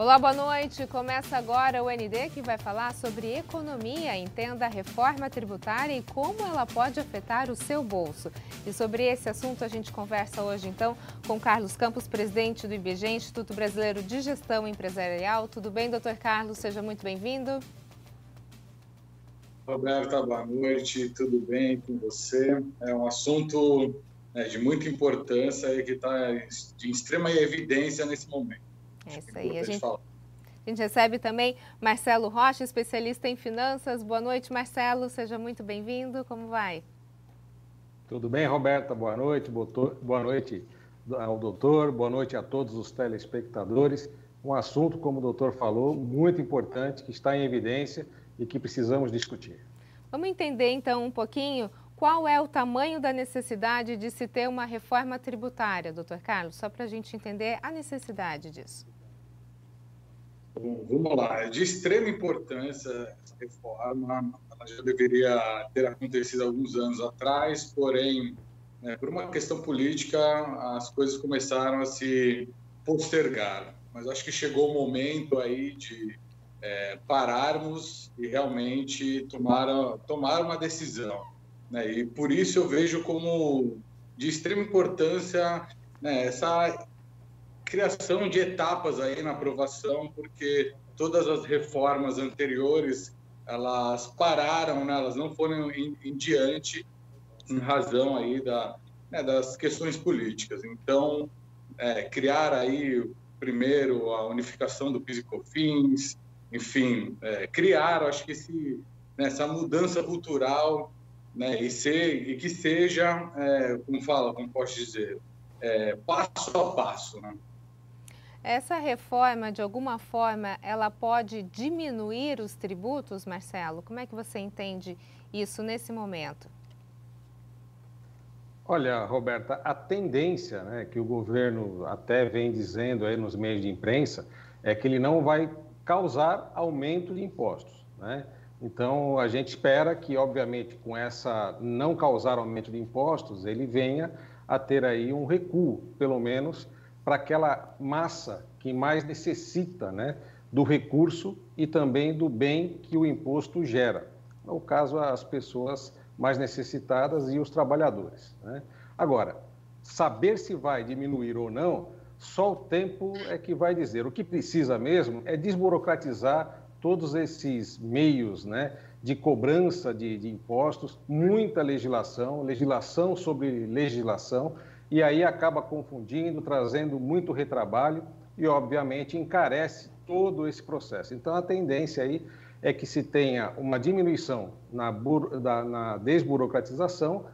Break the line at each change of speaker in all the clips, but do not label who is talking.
Olá, boa noite. Começa agora o ND, que vai falar sobre economia. Entenda a reforma tributária e como ela pode afetar o seu bolso. E sobre esse assunto a gente conversa hoje, então, com Carlos Campos, presidente do IBGE, Instituto Brasileiro de Gestão Empresarial. Tudo bem, doutor Carlos? Seja muito bem-vindo.
Roberta, boa noite. Tudo bem com você? É um assunto de muita importância e que está de extrema evidência nesse momento.
É isso aí. A gente recebe também Marcelo Rocha, especialista em finanças. Boa noite, Marcelo. Seja muito bem-vindo. Como vai?
Tudo bem, Roberta? Boa noite. Boa noite ao doutor. Boa noite a todos os telespectadores. Um assunto, como o doutor falou, muito importante, que está em evidência e que precisamos discutir.
Vamos entender, então, um pouquinho qual é o tamanho da necessidade de se ter uma reforma tributária, doutor Carlos, só para a gente entender a necessidade disso.
Bom, vamos lá. É de extrema importância essa reforma. Ela já deveria ter acontecido alguns anos atrás, porém, por uma questão política, as coisas começaram a se postergar. Mas acho que chegou o momento aí de pararmos e realmente tomar uma decisão. E por isso eu vejo como de extrema importância essa criação de etapas aí na aprovação, porque todas as reformas anteriores, elas pararam, elas não foram em diante em razão aí das questões políticas. Então, criar aí primeiro a unificação do PIS e COFINS, enfim, criar, acho que essa mudança cultural, e que seja, como posso dizer, passo a passo,
Essa reforma, de alguma forma, ela pode diminuir os tributos, Marcelo? Como é que você entende isso nesse momento?
Olha, Roberta, a tendência, que o governo até vem dizendo aí nos meios de imprensa, é que ele não vai causar aumento de impostos, Então, a gente espera que, obviamente, com essa não causar aumento de impostos, ele venha a ter aí um recuo, pelo menos, para aquela massa que mais necessita do recurso e também do bem que o imposto gera. No caso, as pessoas mais necessitadas e os trabalhadores. Agora, saber se vai diminuir ou não, só o tempo é que vai dizer. O que precisa mesmo é desburocratizar todos esses meios de cobrança de impostos, muita legislação sobre legislação, e aí acaba confundindo, trazendo muito retrabalho e, obviamente, encarece todo esse processo. Então, a tendência aí é que se tenha uma diminuição na desburocratização,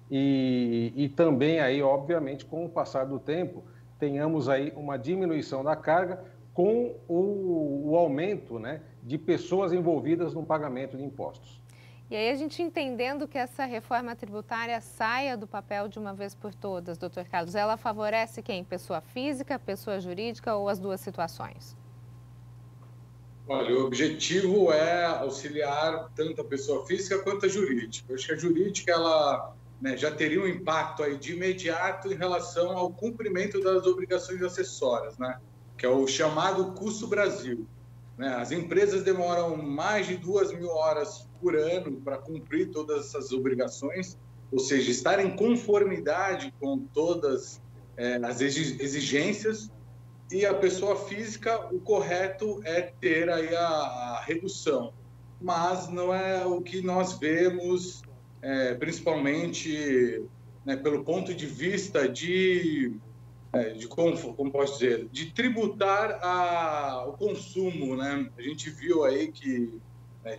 e também aí, obviamente, com o passar do tempo, tenhamos aí uma diminuição da carga com o aumento de pessoas envolvidas no pagamento de impostos.
E aí a gente entendendo que essa reforma tributária saia do papel de uma vez por todas, doutor Carlos, ela favorece quem? Pessoa física, pessoa jurídica ou as duas situações?
Olha, o objetivo é auxiliar tanto a pessoa física quanto a jurídica. Eu acho que a jurídica ela, já teria um impacto aí de imediato em relação ao cumprimento das obrigações acessórias, que é o chamado custo Brasil. As empresas demoram mais de 2.000 horas por ano para cumprir todas essas obrigações, ou seja, estar em conformidade com todas as exigências, e a pessoa física, o correto é ter aí a redução. Mas não é o que nós vemos, principalmente pelo ponto de vista como posso dizer, de tributar o consumo, A gente viu aí que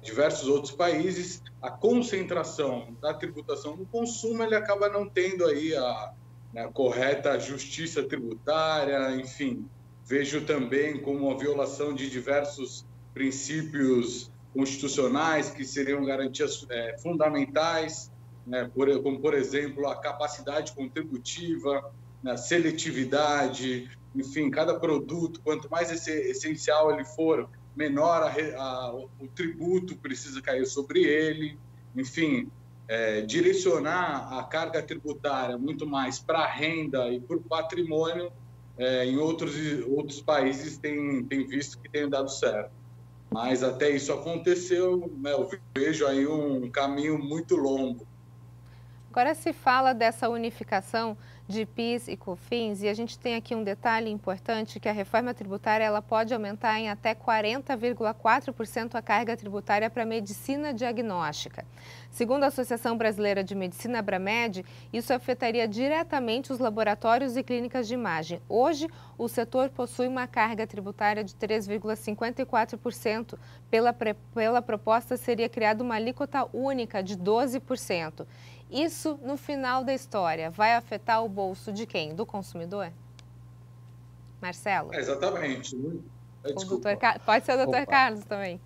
diversos outros países, a concentração da tributação no consumo, ele acaba não tendo aí a correta justiça tributária, enfim. Vejo também como uma violação de diversos princípios constitucionais que seriam garantias fundamentais, como, por exemplo, a capacidade contributiva, seletividade, enfim, cada produto, quanto mais essencial ele for, menor o tributo precisa cair sobre ele, enfim, direcionar a carga tributária muito mais para a renda e para o patrimônio em outros países tem visto que tem dado certo. Mas até isso aconteceu, né, eu vejo aí um caminho muito longo.
Agora se fala dessa unificação de PIS e COFINS e a gente tem aqui um detalhe importante que a reforma tributária ela pode aumentar em até 40,4% a carga tributária para a medicina diagnóstica. Segundo a Associação Brasileira de Medicina, Abramed, isso afetaria diretamente os laboratórios e clínicas de imagem. Hoje, o setor possui uma carga tributária de 3,54%. Pela proposta, seria criada uma alíquota única de 12%. Isso, no final da história, vai afetar o bolso de quem? Do consumidor? Marcelo?
Exatamente.
Pode ser o doutor Carlos também.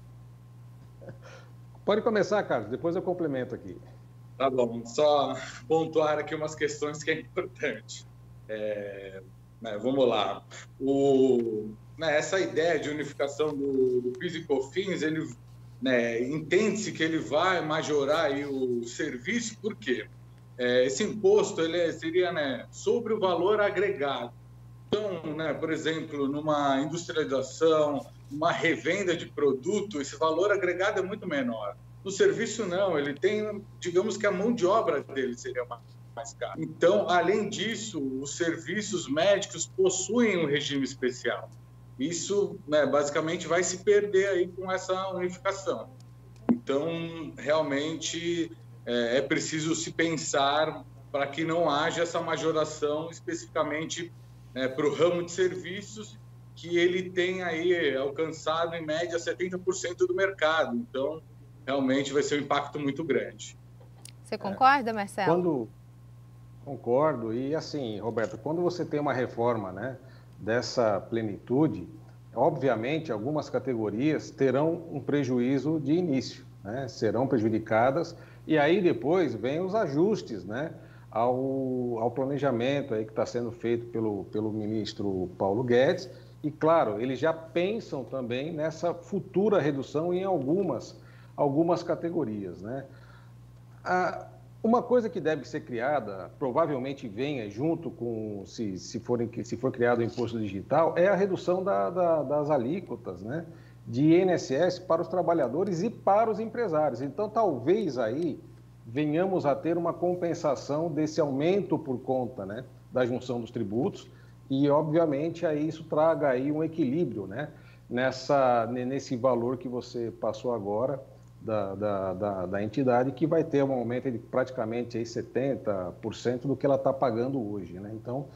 Pode começar, Carlos, depois eu complemento aqui.
Tá bom, só pontuar aqui umas questões que é importante. Vamos lá. Essa ideia de unificação do PIS e COFINS, entende-se que ele vai majorar aí o serviço, por quê? Esse imposto seria sobre o valor agregado. Então, por exemplo, numa industrialização, uma revenda de produto, esse valor agregado é muito menor. No serviço, não, ele tem, digamos que a mão de obra dele seria mais cara. Então, além disso, os serviços médicos possuem um regime especial. Isso, basicamente, vai se perder aí com essa unificação. Então, realmente, é preciso se pensar para que não haja essa majoração especificamente para o ramo de serviços, que ele tem aí alcançado, em média, 70% do mercado. Então, realmente vai ser um impacto muito grande.
Você concorda, Marcelo?
Concordo. E assim, Roberto, quando você tem uma reforma, dessa plenitude, obviamente, algumas categorias terão um prejuízo de início, serão prejudicadas, e aí depois vem os ajustes, ao planejamento aí que está sendo feito pelo ministro Paulo Guedes, e claro, eles já pensam também nessa futura redução em algumas categorias, Uma coisa que deve ser criada, provavelmente venha junto com, se for criado o imposto digital, é a redução das alíquotas, de INSS para os trabalhadores e para os empresários. Então, talvez aí venhamos a ter uma compensação desse aumento por conta, da junção dos tributos e, obviamente, aí isso traga aí um equilíbrio, nesse valor que você passou agora, da entidade, que vai ter um aumento de praticamente aí 70% do que ela está pagando hoje. Então,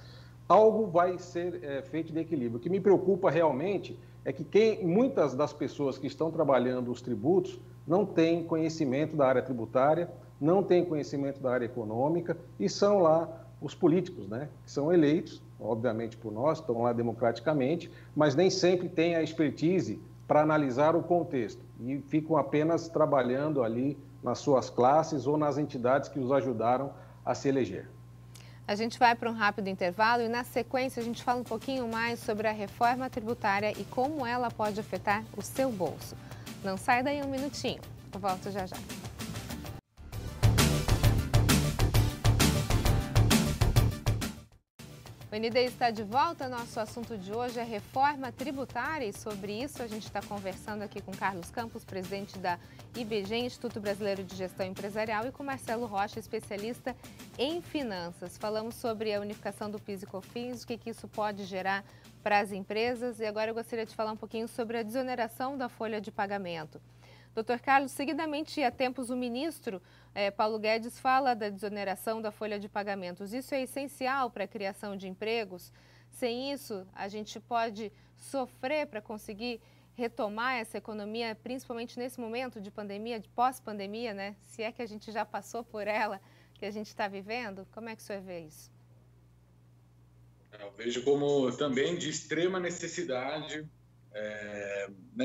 algo vai ser feito de equilíbrio. O que me preocupa realmente é que muitas das pessoas que estão trabalhando os tributos não têm conhecimento da área tributária, não têm conhecimento da área econômica e são lá os políticos, que são eleitos, obviamente por nós, estão lá democraticamente, mas nem sempre têm a expertise para analisar o contexto e ficam apenas trabalhando ali nas suas classes ou nas entidades que os ajudaram a se eleger.
A gente vai para um rápido intervalo e na sequência a gente fala um pouquinho mais sobre a reforma tributária e como ela pode afetar o seu bolso. Não sai daí um minutinho, eu volto já já. O ND está de volta. Nosso assunto de hoje é reforma tributária e sobre isso a gente está conversando aqui com Carlos Campos, presidente da IBGE, Instituto Brasileiro de Gestão Empresarial, e com Marcelo Rocha, especialista em finanças. Falamos sobre a unificação do PIS e COFINS, o que isso pode gerar para as empresas, e agora eu gostaria de falar um pouquinho sobre a desoneração da folha de pagamento. Doutor Carlos, seguidamente, há tempos, o ministro Paulo Guedes fala da desoneração da folha de pagamentos. Isso é essencial para a criação de empregos? Sem isso, a gente pode sofrer para conseguir retomar essa economia, principalmente nesse momento de pandemia, de pós-pandemia, Se é que a gente já passou por ela, que a gente está vivendo. Como é que o senhor vê isso?
Eu vejo como também de extrema necessidade.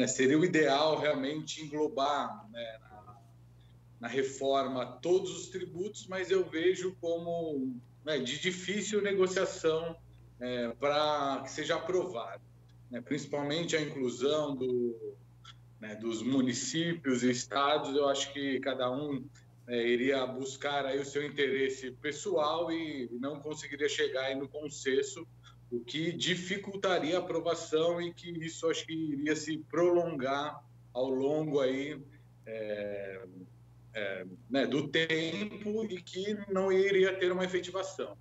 Seria o ideal realmente englobar na reforma todos os tributos, mas eu vejo como de difícil negociação para que seja aprovado, principalmente a inclusão dos municípios e estados. Eu acho que cada um iria buscar aí o seu interesse pessoal e não conseguiria chegar aí no consenso, o que dificultaria a aprovação e que isso acho que iria se prolongar ao longo aí, do tempo e que não iria ter uma efetivação.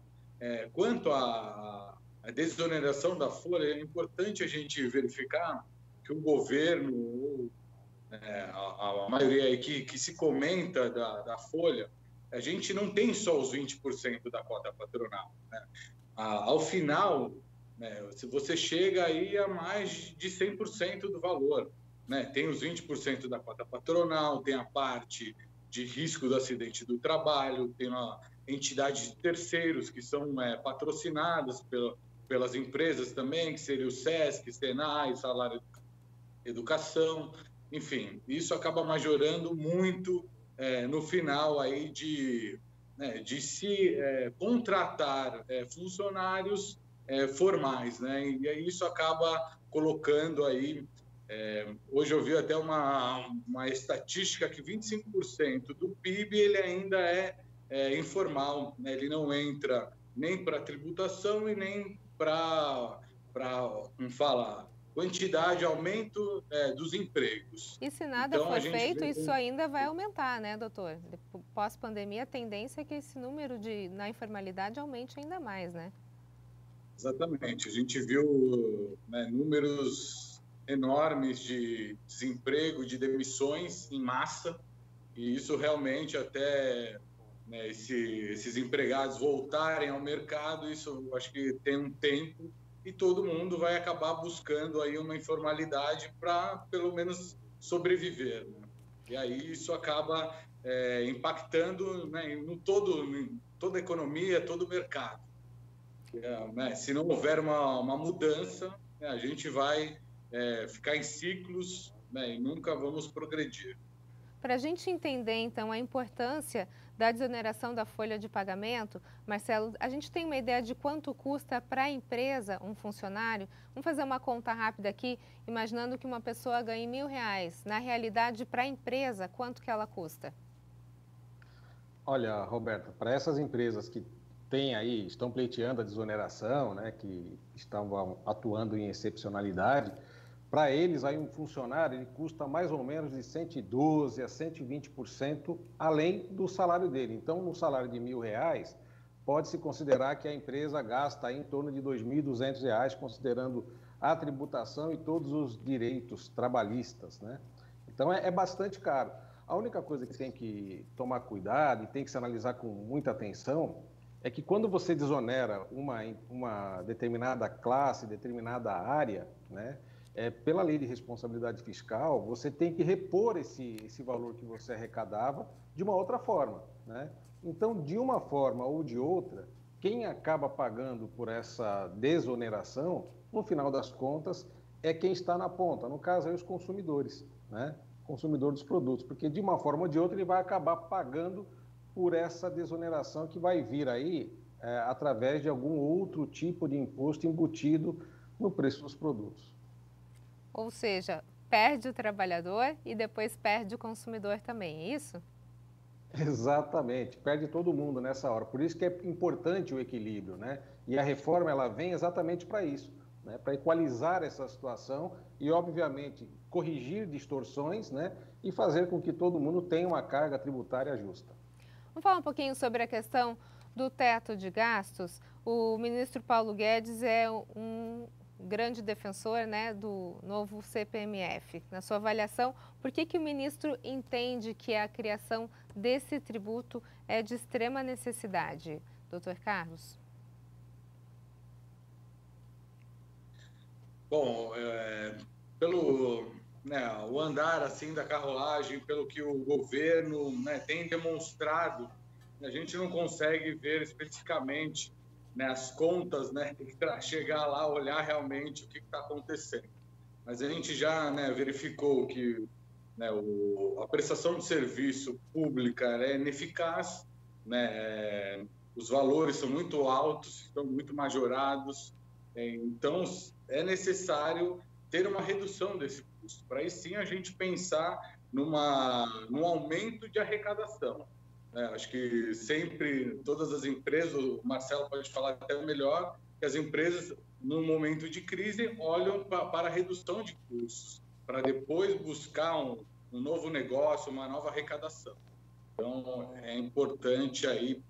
Quanto à desoneração da folha, é importante a gente verificar que o governo, a maioria aí que se comenta da folha, a gente não tem só os 20% da cota patronal, né? Ao final, se você chega aí a mais de 100% do valor, né? Tem os 20% da cota patronal, tem a parte de risco do acidente do trabalho, tem uma entidade de terceiros que são patrocinadas pelas empresas também, que seria o SESC, Senai, Salário Educação, enfim, isso acaba majorando muito no final aí de se contratar funcionários formais, né? E aí isso acaba colocando aí, hoje eu vi até uma estatística que 25% do PIB ele ainda é informal, né? Ele não entra nem para tributação e nem para como fala, quantidade, aumento dos empregos.
E se nada
Então,
for feito, isso ainda vai aumentar, né, doutor? Pós-pandemia, a tendência é que esse número na informalidade aumente ainda mais, né?
Exatamente. A gente viu números enormes de desemprego, de demissões em massa, e isso realmente até esses empregados voltarem ao mercado, isso acho que tem um tempo, e todo mundo vai acabar buscando aí uma informalidade para, pelo menos, sobreviver, né? E aí isso acaba impactando em toda a economia, todo o mercado. Se não houver uma mudança, a gente vai ficar em ciclos, e nunca vamos progredir.
Para a gente entender, então, a importância da desoneração da folha de pagamento, Marcelo, a gente tem uma ideia de quanto custa para a empresa um funcionário? Vamos fazer uma conta rápida aqui, imaginando que uma pessoa ganhe R$1.000. Na realidade, para a empresa, quanto que ela custa?
Olha, Roberta, para essas empresas que estão pleiteando a desoneração, né, que estão atuando em excepcionalidade, para eles, aí um funcionário ele custa mais ou menos de 112% a 120% além do salário dele. Então, no salário de R$1.000, pode-se considerar que a empresa gasta aí em torno de R$2.200, considerando a tributação e todos os direitos trabalhistas, né? Então, é bastante caro. A única coisa que tem que tomar cuidado e tem que se analisar com muita atenção é que quando você desonera uma determinada classe, determinada área, né? Pela lei de responsabilidade fiscal, você tem que repor esse valor que você arrecadava de uma outra forma, né? Então, de uma forma ou de outra, quem acaba pagando por essa desoneração, no final das contas, é quem está na ponta, no caso, aí os consumidores, né? Consumidor dos produtos, porque de uma forma ou de outra ele vai acabar pagando por essa desoneração que vai vir aí através de algum outro tipo de imposto embutido no preço dos produtos.
Ou seja, perde o trabalhador e depois perde o consumidor também, é isso?
Exatamente, perde todo mundo nessa hora. Por isso que é importante o equilíbrio, né? E a reforma ela vem exatamente para isso, né? Para equalizar essa situação e, obviamente, corrigir distorções, né? E fazer com que todo mundo tenha uma carga tributária justa.
Vamos falar um pouquinho sobre a questão do teto de gastos. O ministro Paulo Guedes é um grande defensor, né, do novo CPMF. Na sua avaliação, por que o ministro entende que a criação desse tributo é de extrema necessidade? Doutor Carlos?
Bom, pelo o andar assim da carruagem, pelo que o governo tem demonstrado, a gente não consegue ver especificamente as contas, para chegar lá, olhar realmente o que está acontecendo. Mas a gente já verificou que a prestação de serviço pública é ineficaz, os valores são muito altos, estão muito majorados, então é necessário ter uma redução desse custo, para aí sim a gente pensar num aumento de arrecadação. Acho que sempre, todas as empresas, o Marcelo pode falar até melhor, que as empresas num momento de crise, olham para a redução de custos, para depois buscar um novo negócio, uma nova arrecadação. Então, é importante aí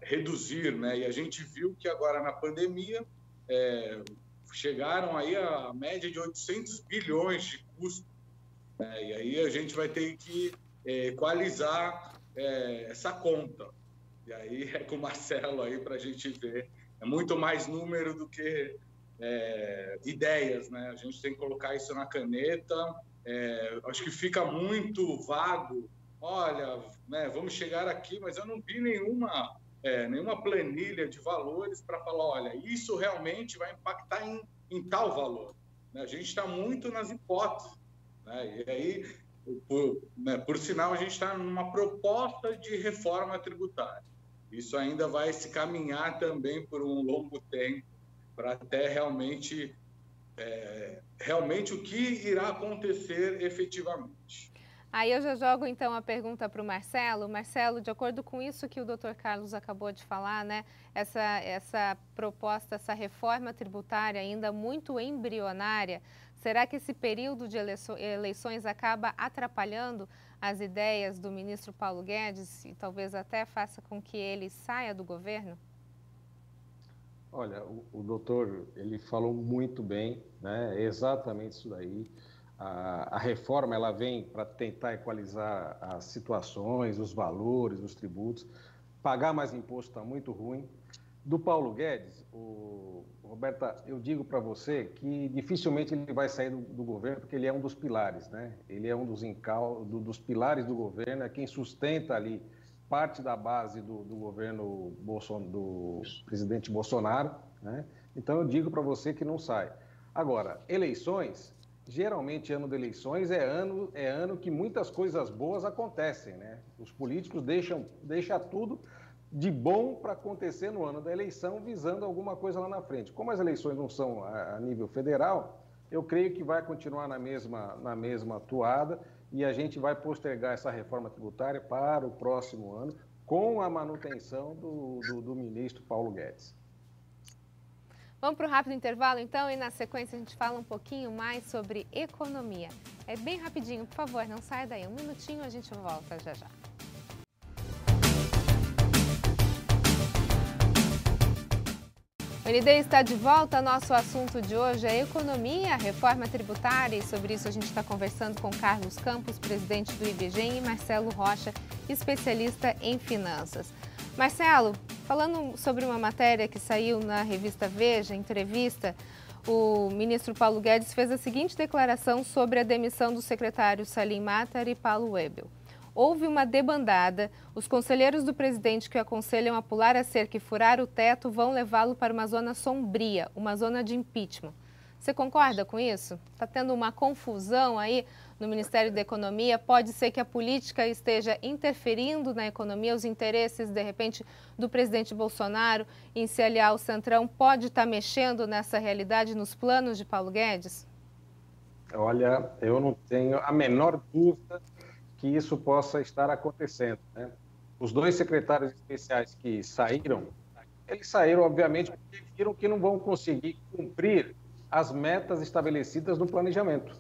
reduzir, né? E a gente viu que agora na pandemia chegaram aí a média de 800 bilhões de custo, né? E aí a gente vai ter que equalizar essa conta. E aí é com o Marcelo aí para a gente ver. É muito mais número do que ideias, né? A gente tem que colocar isso na caneta. Acho que fica muito vago. Olha, né, vamos chegar aqui, mas eu não vi nenhuma planilha de valores para falar, olha, isso realmente vai impactar em tal valor. A gente está muito nas hipóteses, né? E aí, por sinal, a gente está numa proposta de reforma tributária. Isso ainda vai se caminhar também por um longo tempo para até realmente o que irá acontecer efetivamente.
Aí eu já jogo então a pergunta para o Marcelo. Marcelo, de acordo com isso que o Dr. Carlos acabou de falar, né, essa proposta, essa reforma tributária ainda muito embrionária, será que esse período de eleições acaba atrapalhando as ideias do ministro Paulo Guedes e talvez até faça com que ele saia do governo?
Olha, o doutor, ele falou muito bem, né? É exatamente isso daí. A reforma, ela vem para tentar equalizar as situações, os valores, os tributos. Pagar mais imposto está muito ruim. Do Paulo Guedes, Roberta, eu digo para você que dificilmente ele vai sair do governo, porque ele é um dos pilares, né? Ele é um dos pilares do governo, é quem sustenta ali parte da base do governo do presidente Bolsonaro, né? Então eu digo para você que não sai. Agora, eleições, geralmente ano de eleições é ano que muitas coisas boas acontecem, né? Os políticos deixam tudo de bom para acontecer no ano da eleição, visando alguma coisa lá na frente. Como as eleições não são a nível federal, eu creio que vai continuar na mesma toada e a gente vai postergar essa reforma tributária para o próximo ano, com a manutenção do ministro Paulo Guedes.
Vamos para o rápido intervalo, então, e na sequência a gente fala um pouquinho mais sobre economia. É bem rapidinho, por favor, não saia daí. Um minutinho, a gente volta já já. O ND está de volta. Nosso assunto de hoje é economia, reforma tributária, e sobre isso a gente está conversando com Carlos Campos, presidente do IBGEM, e Marcelo Rocha, especialista em finanças. Marcelo, falando sobre uma matéria que saiu na revista Veja, entrevista, o ministro Paulo Guedes fez a seguinte declaração sobre a demissão dos secretários Salim Matar e Paulo Webel. Houve uma debandada, os conselheiros do presidente que o aconselham a pular a cerca e furar o teto vão levá-lo para uma zona sombria, uma zona de impeachment. Você concorda com isso? Está tendo uma confusão aí no Ministério da Economia? Pode ser que a política esteja interferindo na economia, os interesses, de repente, do presidente Bolsonaro em se aliar ao Centrão, pode estar mexendo nessa realidade, nos planos de Paulo Guedes?
Olha, eu não tenho a menor dúvida que isso possa estar acontecendo, né? Os dois secretários especiais que saíram, eles saíram, obviamente, porque viram que não vão conseguir cumprir as metas estabelecidas no planejamento,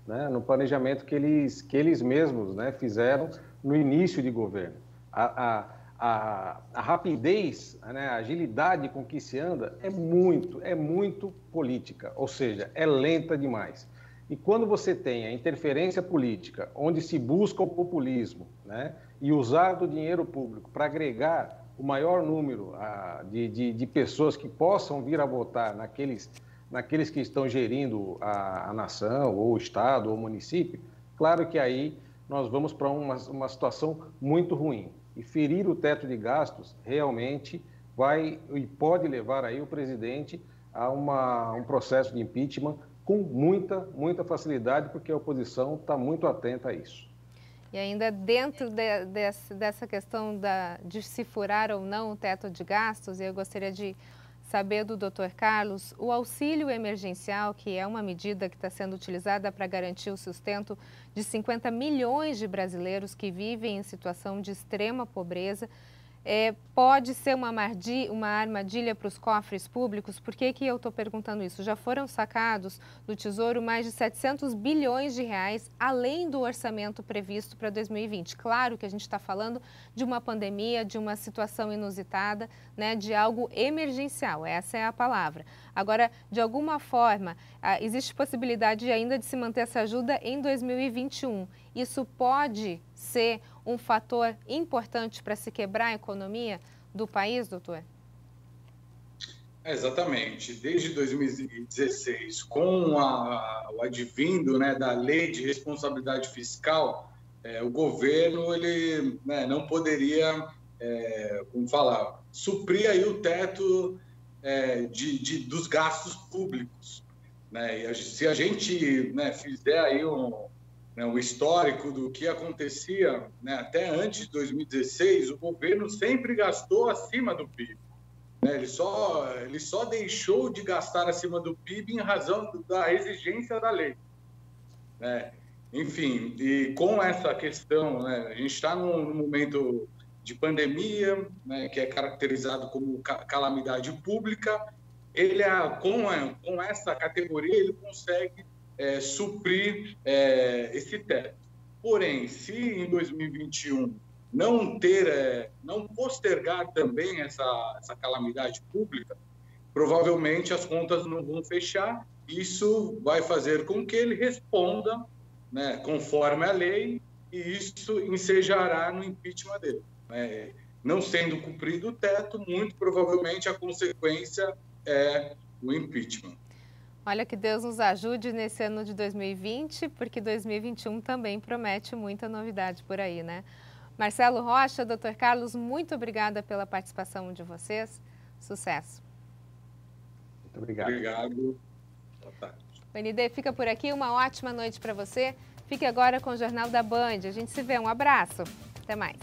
né? No planejamento que eles mesmos, né, fizeram no início de governo. A rapidez, né, a agilidade com que se anda é muito política, ou seja, é lenta demais. E quando você tem a interferência política, onde se busca o populismo, né, e usar do dinheiro público para agregar o maior número de pessoas que possam vir a votar naqueles que estão gerindo a nação, ou o estado, ou o município, claro que aí nós vamos para uma situação muito ruim. E ferir o teto de gastos realmente vai e pode levar aí o presidente a um processo de impeachment com muita facilidade, porque a oposição está muito atenta a isso.
E ainda dentro dessa questão de se furar ou não o teto de gastos, eu gostaria de saber do Dr. Carlos, o auxílio emergencial, que é uma medida que está sendo utilizada para garantir o sustento de 50 milhões de brasileiros que vivem em situação de extrema pobreza, pode ser uma armadilha para os cofres públicos? Por que eu estou perguntando isso? Já foram sacados do Tesouro mais de 700 bilhões de reais, além do orçamento previsto para 2020. Claro que a gente está falando de uma pandemia, de uma situação inusitada, né, de algo emergencial, essa é a palavra. Agora, de alguma forma, existe possibilidade ainda de se manter essa ajuda em 2021. Isso pode ser um fator importante para se quebrar a economia do país, doutor?
Exatamente. Desde 2016, com o advindo, né, da Lei de Responsabilidade Fiscal, o governo ele, né, não poderia, como falar, suprir aí o teto dos gastos públicos, né? E se a gente, né, fizer aí o histórico do que acontecia, né, até antes de 2016, o governo sempre gastou acima do PIB. Né? Ele só deixou de gastar acima do PIB em razão da exigência da lei. Né? Enfim, e com essa questão, né, a gente está num momento de pandemia, né, que é caracterizado como calamidade pública. Ele, com essa categoria, ele consegue suprir esse teto. Porém, se em 2021 não postergar também essa calamidade pública, provavelmente as contas não vão fechar. Isso vai fazer com que ele responda, né, conforme a lei, e isso ensejará no impeachment dele. Não sendo cumprido o teto, muito provavelmente a consequência é o impeachment.
Olha, que Deus nos ajude nesse ano de 2020, porque 2021 também promete muita novidade por aí, né? Marcelo Rocha, doutor Carlos, muito obrigada pela participação de vocês. Sucesso.
Muito obrigado.
Obrigado. Boa tarde.
O ND fica por aqui. Uma ótima noite para você. Fique agora com o Jornal da Band. A gente se vê. Um abraço. Até mais.